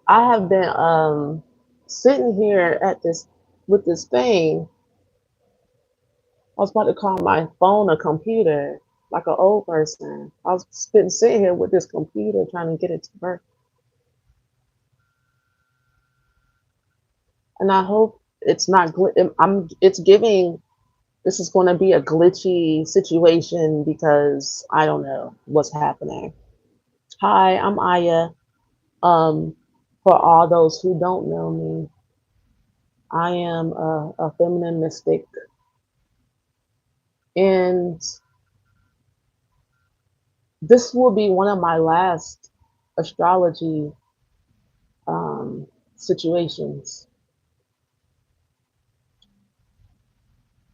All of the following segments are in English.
I have been sitting here at this with this thing. I was about to call my phone a computer, like an old person. I was sitting here with this computer trying to get it to work, and I hope it's not. I'm. It's giving. This is going to be a glitchy situation because I don't know what's happening. Hi, I'm Aya. For all those who don't know me, I am a feminine mystic, and this will be one of my last astrology situations.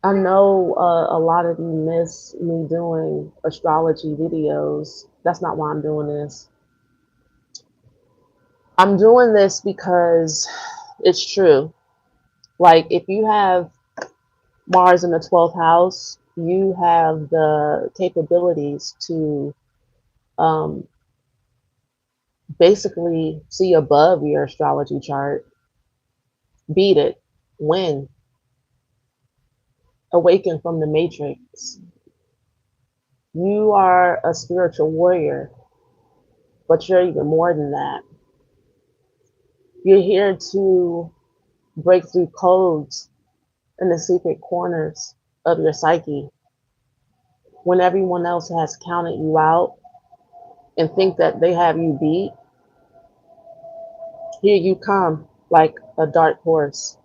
I know a lot of you miss me doing astrology videos. That's not why I'm doing this. I'm doing this because it's true. Like, if you have Mars in the 12th house, you have the capabilities to um, basically see above your astrology chart, beat it, win, awaken from the matrix. You are a spiritual warrior, but you're even more than that. You're here to break through codes in the secret corners of your psyche when everyone else has counted you out and think that they have you beat. Here you come like a dark horse,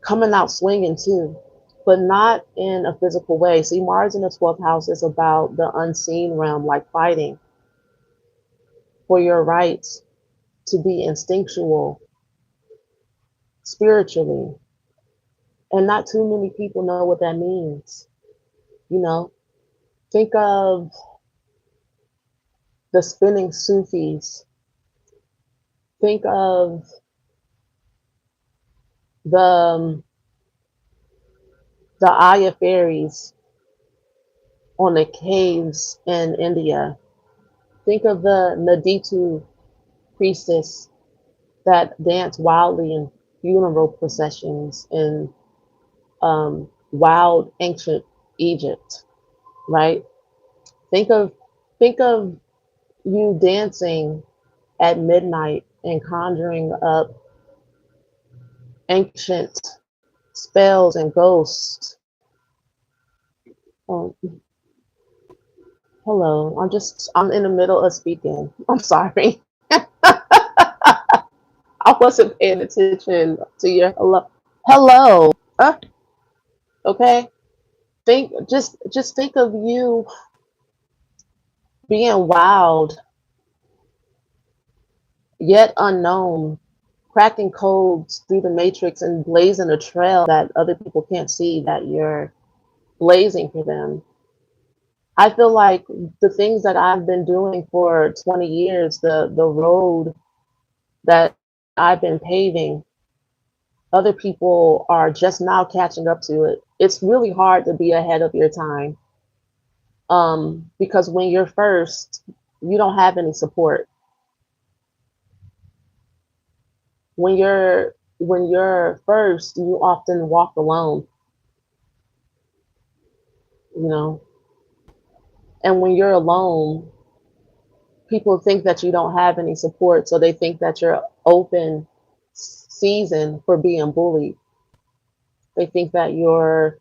coming out swinging too, but not in a physical way. See, Mars in the 12th house is about the unseen realm, like fighting for your rights to be instinctual spiritually. And not too many people know what that means. You know, think of the spinning Sufis. Think of the the Aya fairies on the caves in India. Think of the Naditu priestess that dance wildly in funeral processions in wild ancient Egypt, right? Think of think of you dancing at midnight and conjuring up ancient spells and ghosts. Um, hello, I'm in the middle of speaking. I'm sorry. I wasn't paying attention to your hello. Hello. Okay. Just think of you being wild yet unknown, cracking codes through the matrix and blazing a trail that other people can't see that you're blazing for them. I feel like the things that I've been doing for 20 years, the road that I've been paving, other people are just now catching up to it. It's really hard to be ahead of your time. Because when you're first, you don't have any support. When you're first, you often walk alone, you know. And when you're alone, people think that you don't have any support, so they think that you're open season for being bullied. They think that you're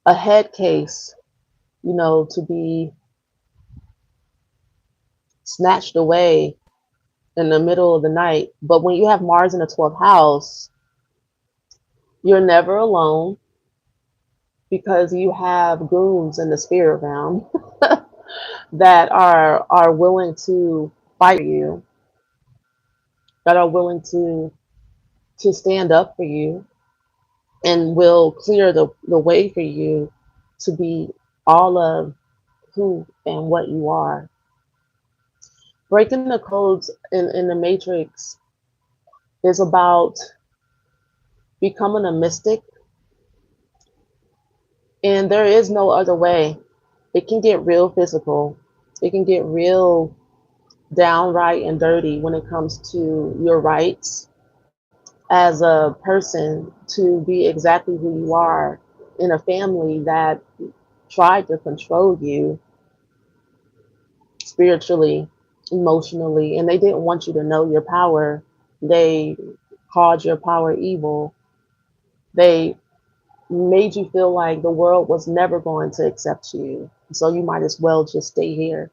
a head case, to be snatched away in the middle of the night. But when you have Mars in the 12th house, you're never alone because you have goons in the spirit realm that are willing to fight for you, that are willing to stand up for you and will clear the way for you to be all of who and what you are. Breaking the codes in the matrix is about becoming a mystic, and there is no other way. It can get real physical, it can get real downright and dirty when it comes to your rights as a person to be exactly who you are in a family that tried to control you spiritually, emotionally, and they didn't want you to know your power. They called your power evil. They made you feel like the world was never going to accept you. So you might as well just stay here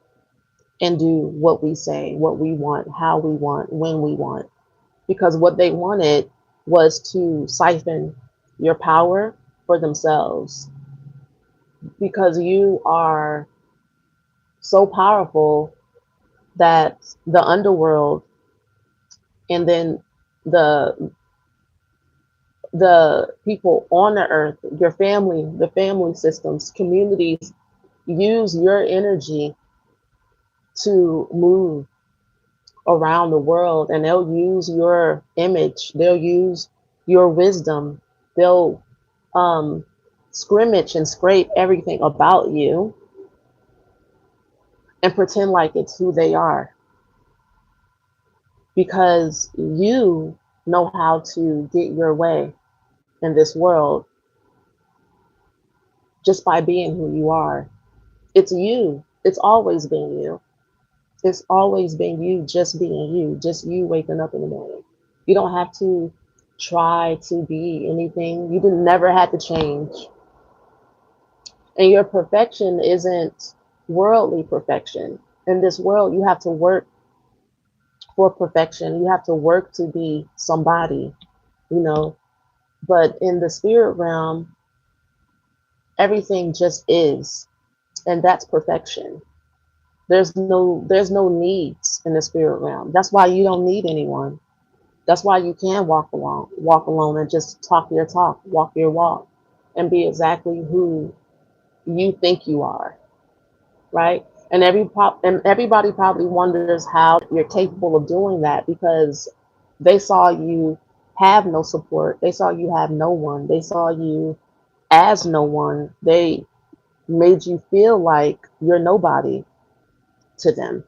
and do what we say, what we want, how we want, when we want. Because what they wanted was to siphon your power for themselves. Because you are so powerful that the underworld and then the the people on the earth, your family, the family systems, communities use your energy to move around the world, and they'll use your image, they'll use your wisdom, they'll um, scrimmage and scrape everything about you and pretend like it's who they are because you know how to get your way in this world just by being who you are. It's you. It's always been you. It's always been you, just being you, just you waking up in the morning. You don't have to try to be anything. You didn't never had to change. And your perfection isn't worldly perfection. In this world, you have to work for perfection. You have to work to be somebody, you know. But in the spirit realm, everything just is, and that's perfection. There's no needs in the spirit realm. That's why you don't need anyone. That's why you can walk alone and just talk your talk, walk your walk, and be exactly who you think you are, right? And everybody probably wonders how you're capable of doing that because they saw you have no support. They saw you have no one. They saw you as no one. They made you feel like you're nobody to them.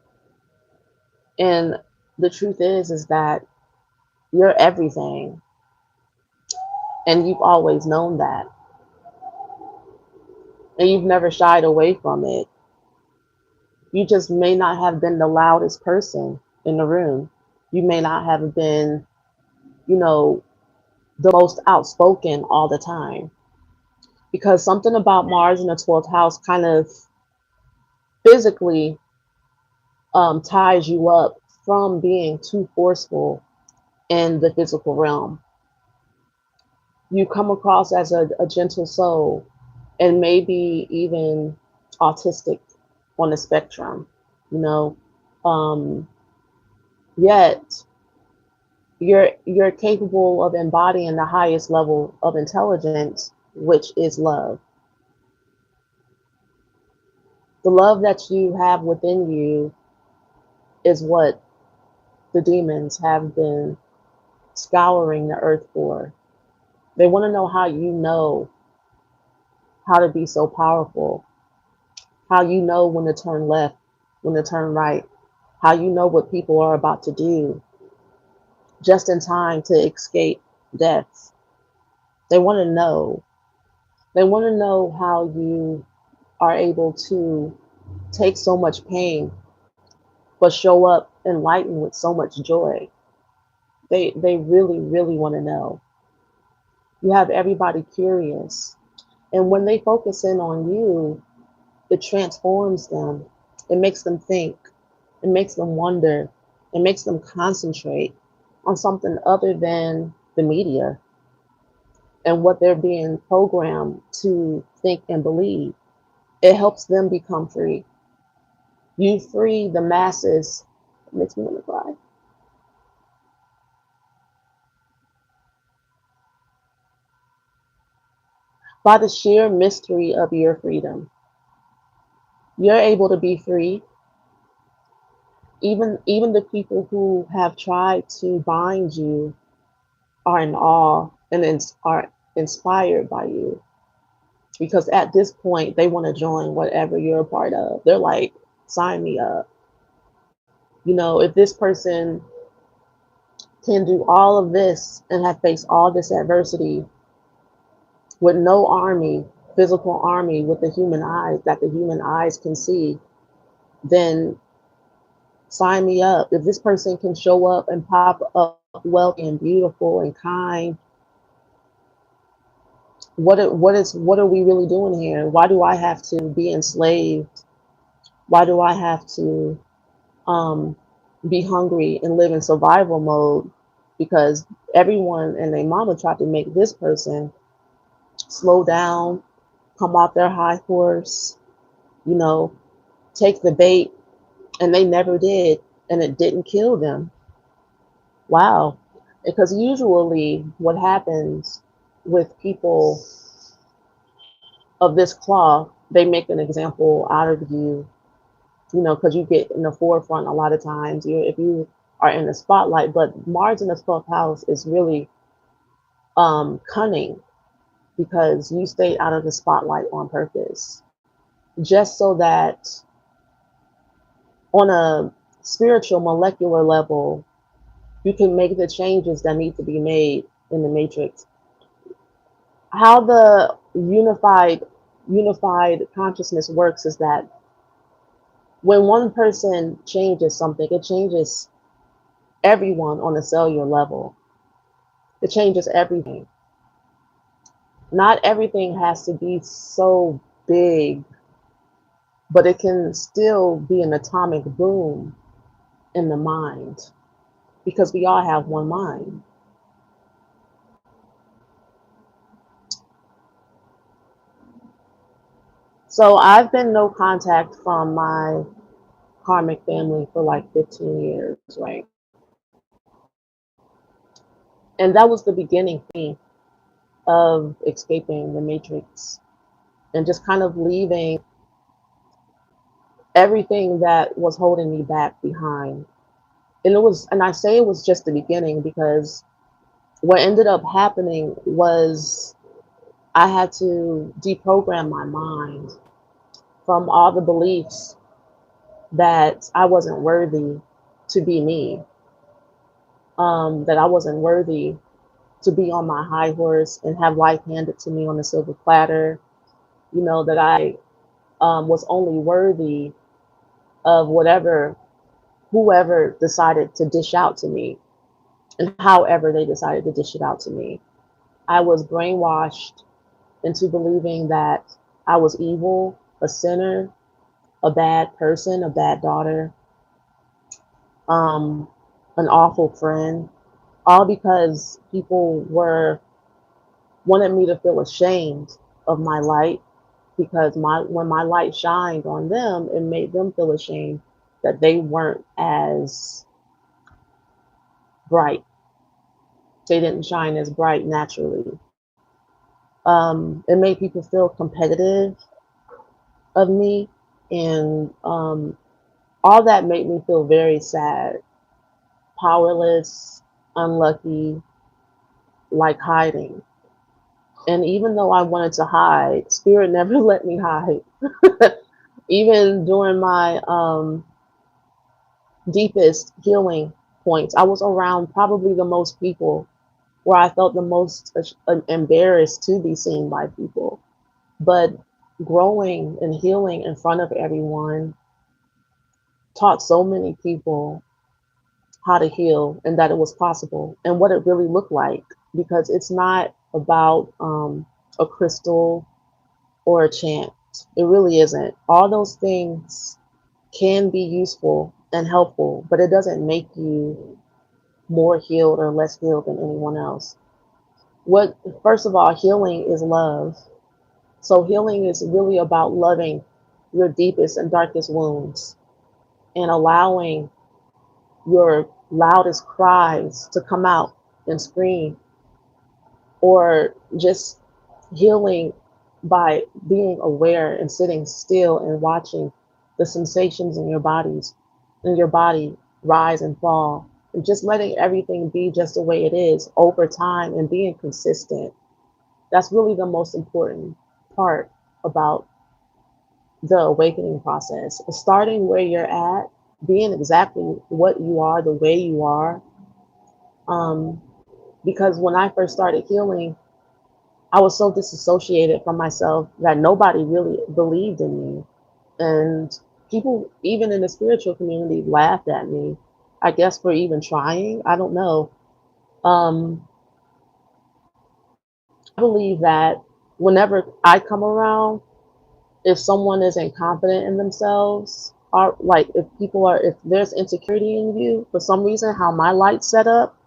And the truth is that you're everything, and you've always known that, and you've never shied away from it. You just may not have been the loudest person in the room. You may not have been, you know, the most outspoken all the time. Because something about Mars in the 12th house kind of physically ties you up from being too forceful in the physical realm. You come across as a gentle soul and maybe even autistic on the spectrum, you know. Um, Yet you're capable of embodying the highest level of intelligence, which is love. The love that you have within you is what the demons have been scouring the earth for. They want to know how you know how to be so powerful, how you know when to turn left, when to turn right, how you know what people are about to do just in time to escape death. They want to know. They want to know how you are able to take so much pain but show up enlightened with so much joy. They really, really want to know. You have everybody curious. And when they focus in on you, it transforms them. It makes them think. It makes them wonder. It makes them concentrate on something other than the media and what they're being programmed to think and believe. It helps them become free. You free the masses. It makes me want to cry. By the sheer mystery of your freedom, you're able to be free. Even the people who have tried to bind you are in awe and are inspired by you because at this point they want to join whatever you're a part of. They're like, sign me up. You know, if this person can do all of this and have faced all this adversity with no army, physical army with the human eyes that the human eyes can see, then sign me up. If this person can show up and pop up wealthy and beautiful and kind, what are we really doing here? Why do I have to be enslaved? Why do I have to um, be hungry and live in survival mode? Because everyone and their mama tried to make this person slow down, come off their high horse, you know, take the bait, and they never did, and it didn't kill them. Wow. Because usually what happens with people of this cloth, they make an example out of you, you know, because you get in the forefront a lot of times. If you are in the spotlight, but Mars in the 12th house is really cunning because you stayed out of the spotlight on purpose, just so that on a spiritual molecular level, you can make the changes that need to be made in the matrix. How the unified consciousness works is that when one person changes something, it changes everyone on a cellular level. It changes everything. Not everything has to be so big, but it can still be an atomic boom in the mind because we all have one mind. So I've been no contact from my karmic family for like 15 years, right? And that was the beginning for me of escaping the matrix and just kind of leaving everything that was holding me back behind. And I say it was just the beginning because what ended up happening was I had to deprogram my mind from all the beliefs that I wasn't worthy to be me, that I wasn't worthy to be on my high horse and have life handed to me on a silver platter, you know, that I was only worthy of whoever decided to dish out to me and however they decided to dish it out to me. I was brainwashed into believing that I was evil, a sinner, a bad person, a bad daughter, um, an awful friend, all because people were wanted me to feel ashamed of my light because when my light shined on them, it made them feel ashamed that they weren't as bright. They didn't shine as bright naturally. It made people feel competitive of me, and all that made me feel very sad, powerless, unlucky, like hiding. And even though I wanted to hide, spirit never let me hide. Even during my deepest healing points, I was around probably the most people where I felt the most embarrassed to be seen by people. But growing and healing in front of everyone taught so many people how to heal and that it was possible and what it really looked like, because it's not about a crystal or a chant. It really isn't. All those things can be useful and helpful, but it doesn't make you more healed or less healed than anyone else. What, first of all, healing is love. So healing is really about loving your deepest and darkest wounds and allowing your loudest cries to come out and scream, or just healing by being aware and sitting still and watching the sensations in your body rise and fall, and just letting everything be just the way it is over time and being consistent. That's really the most important part about the awakening process. Starting where you're at, being exactly what you are, the way you are. Um, because when I first started healing, I was so disassociated from myself that nobody really believed in me. And people, even in the spiritual community, laughed at me, I guess, for even trying. I don't know. I believe that whenever I come around, if someone isn't confident in themselves, or like if there's insecurity in you, for some reason, how my light's set up,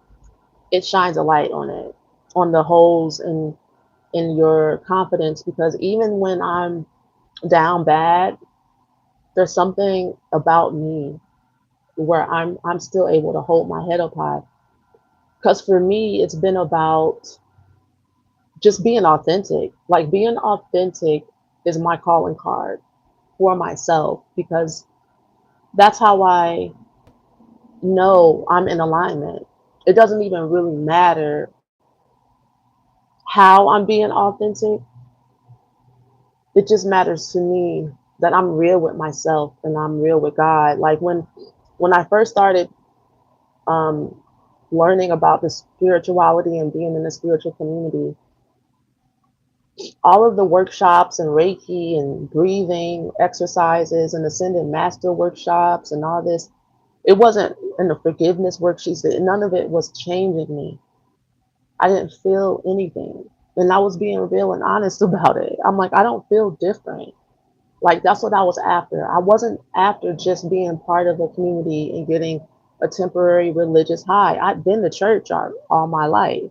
it shines a light on it, on the holes in your confidence. Because even when I'm down bad, there's something about me where I'm still able to hold my head up high. Because for me, it's been about just being authentic. Like being authentic is my calling card for myself, because that's how I know I'm in alignment. It doesn't even really matter how I'm being authentic. It just matters to me that I'm real with myself and I'm real with God. Like when I first started um, learning about the spirituality and being in the spiritual community, all of the workshops and Reiki and breathing exercises and ascended master workshops and all this, it wasn't in the forgiveness worksheets. None of it was changing me. I didn't feel anything. And I was being real and honest about it. I'm like, I don't feel different. Like, that's what I was after. I wasn't after just being part of a community and getting a temporary religious high. I'd been to church all my life.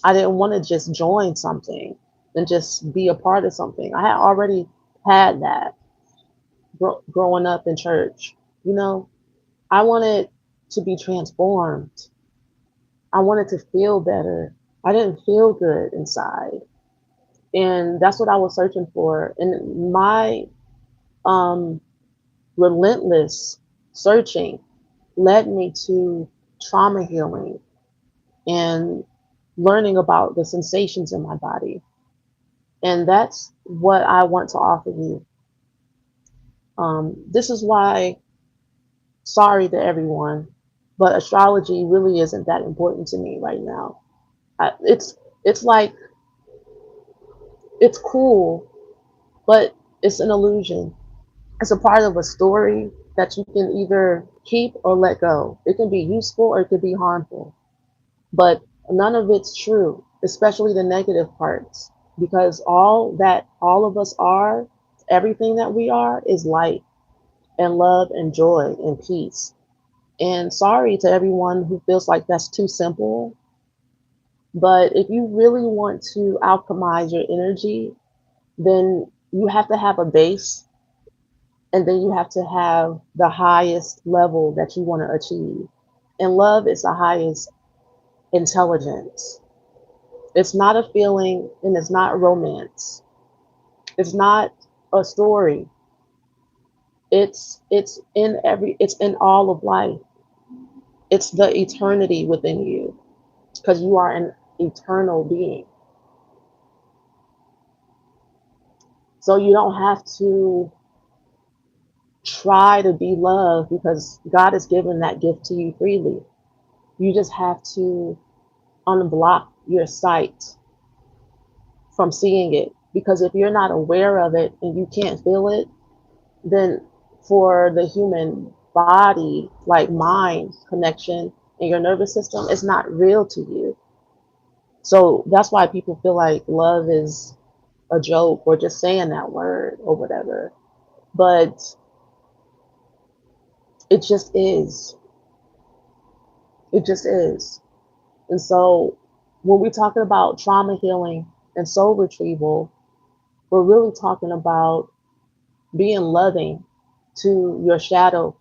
I didn't want to just join something and just be a part of something. I had already had that growing up in church. You know, I wanted to be transformed. I wanted to feel better. I didn't feel good inside. And that's what I was searching for. And my um, relentless searching led me to trauma healing and learning about the sensations in my body. And that's what I want to offer you. This is why, sorry to everyone, but astrology really isn't that important to me right now. It's like, it's cool, but it's an illusion. It's a part of a story that you can either keep or let go. It can be useful or it could be harmful, but none of it's true, especially the negative parts, because all that all of us are, everything that we are, is light and love and joy and peace. And sorry to everyone who feels like that's too simple, but if you really want to alchemize your energy, then you have to have a base, and then you have to have the highest level that you want to achieve. And love is the highest intelligence. It's not a feeling and it's not romance. It's not a story. It's in all of life. It's the eternity within you, because you are an eternal being. So you don't have to try to be love, because God has given that gift to you freely. You just have to unblock your sight from seeing it. Because if you're not aware of it and you can't feel it, then for the human body, like mind connection and your nervous system, it's not real to you. So that's why people feel like love is a joke or just saying that word or whatever. But it just is. It just is. And so when we're talking about trauma healing and soul retrieval, we're really talking about being loving to your shadow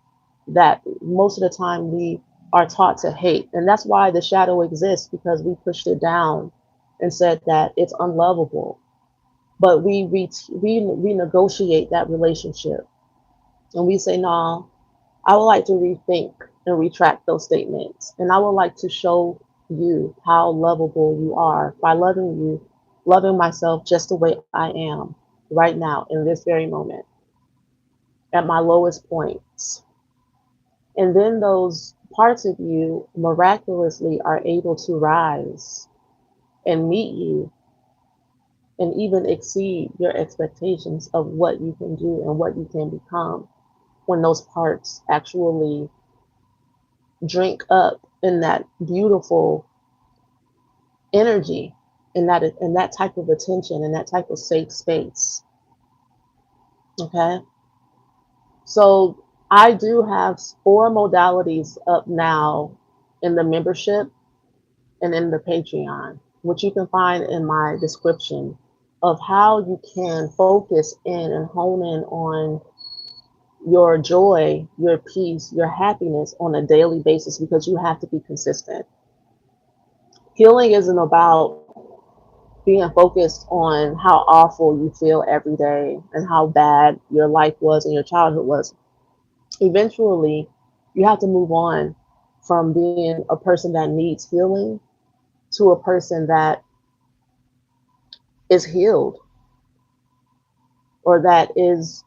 that most of the time we are taught to hate. And that's why the shadow exists, because we pushed it down and said that it's unlovable. But we negotiate that relationship, and we say, no, I would like to rethink and retract those statements. And I would like to show you how lovable you are by loving you, loving myself just the way I am right now in this very moment at my lowest points. And then those parts of you miraculously are able to rise and meet you and even exceed your expectations of what you can do and what you can become when those parts actually drink up in that beautiful energy and that type of attention and that type of safe space. Okay. So I do have 4 modalities up now in the membership and in the Patreon, which you can find in my description, of how you can focus in and hone in on your joy, your peace, your happiness on a daily basis, because you have to be consistent. Healing isn't about being focused on how awful you feel every day and how bad your life was and your childhood was. Eventually, you have to move on from being a person that needs healing to a person that is healed, or that is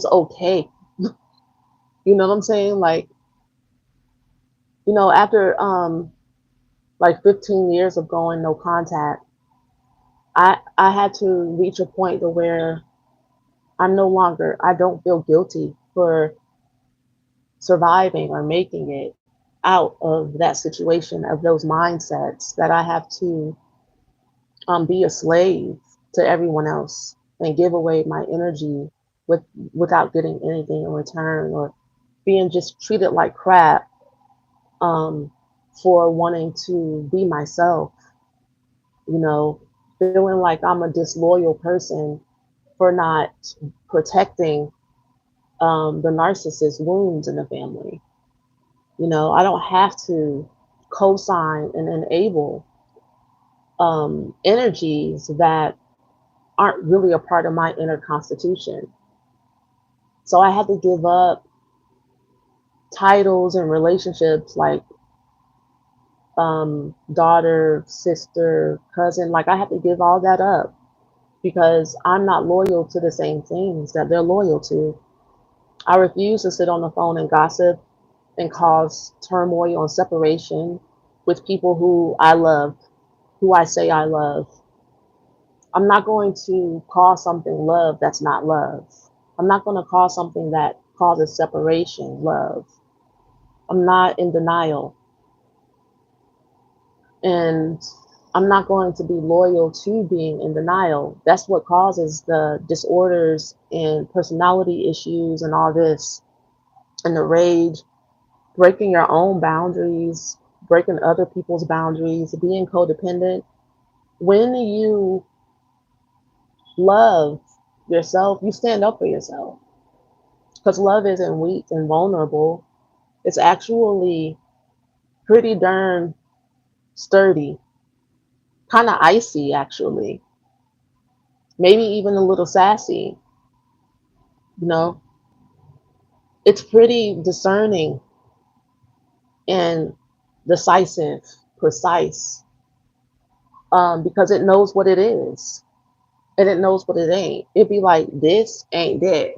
okay. You know what I'm saying? Like, after like 15 years of going no contact, I had to reach a point to where I don't feel guilty for surviving or making it out of that situation, of those mindsets that I have to be a slave to everyone else and give away my energy with without getting anything in return, or being just treated like crap, um, for wanting to be myself, you know, feeling like I'm a disloyal person for not protecting the narcissist wounds in the family. I don't have to co-sign and enable energies that aren't really a part of my inner constitution. So I had to give up titles and relationships like daughter, sister, cousin. Like, I had to give all that up because I'm not loyal to the same things that they're loyal to. I refuse to sit on the phone and gossip and cause turmoil and separation with people who I love, who I say I love. I'm not going to call something love that's not love. I'm not going to call something that causes separation love. I'm not in denial. And I'm not going to be loyal to being in denial. That's what causes the disorders and personality issues and all this, and the rage, breaking your own boundaries, breaking other people's boundaries, being codependent. When you love yourself, you stand up for yourself, because love isn't weak and vulnerable. It's actually pretty darn sturdy, kind of icy, actually, maybe even a little sassy. You know, it's pretty discerning and decisive, precise, because it knows what it is and it knows what it ain't. It'd be like, this ain't that.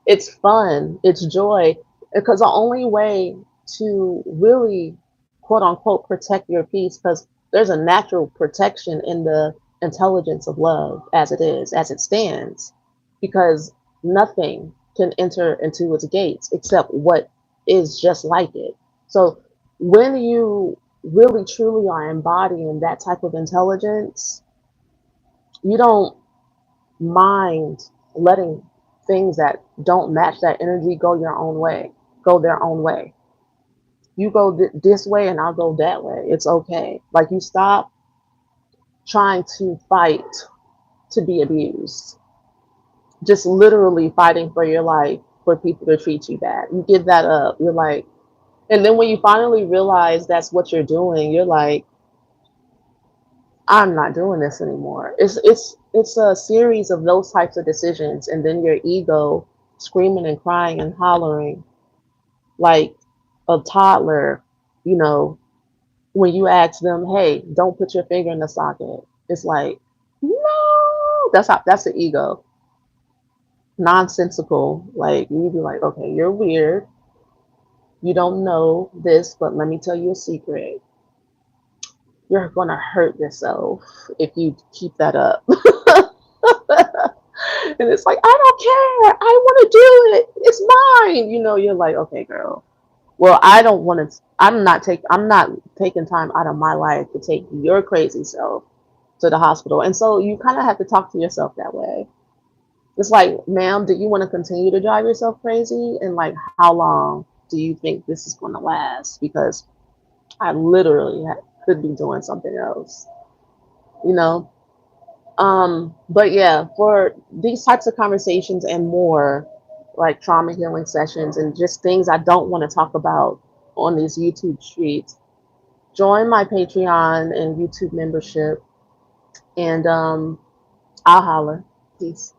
It's fun, it's joy, because the only way to really, quote unquote, protect your peace, because there's a natural protection in the intelligence of love as it is, as it stands, because nothing can enter into its gates except what is just like it. So when you really truly are embodying that type of intelligence, you don't mind letting things that don't match that energy go your own way, go their own way. You go this way and I'll go that way. It's okay. Like, you stop trying to fight to be abused, just literally fighting for your life for people to treat you bad. You give that up. You're like, and then when you finally realize that's what you're doing, you're like, I'm not doing this anymore. It's a series of those types of decisions, and then your ego screaming and crying and hollering like a toddler, you know, when you ask them, "Hey, don't put your finger in the socket." It's like, no, that's the ego. nonsensical. Like you'd be like, okay, you're weird. You don't know this, but let me tell you a secret. You're gonna hurt yourself if you keep that up. And it's like, I don't care. I want to do it. It's mine. You're like, okay, girl. Well, I don't want to. I'm not taking time out of my life to take your crazy self to the hospital. And so you kind of have to talk to yourself that way. It's like, ma'am, do you want to continue to drive yourself crazy? And like, how long do you think this is going to last? Because I literally could be doing something else, you know? But yeah, for these types of conversations and more, like trauma healing sessions and just things I don't want to talk about on these YouTube streets, join my Patreon and YouTube membership, and I'll holler. Peace.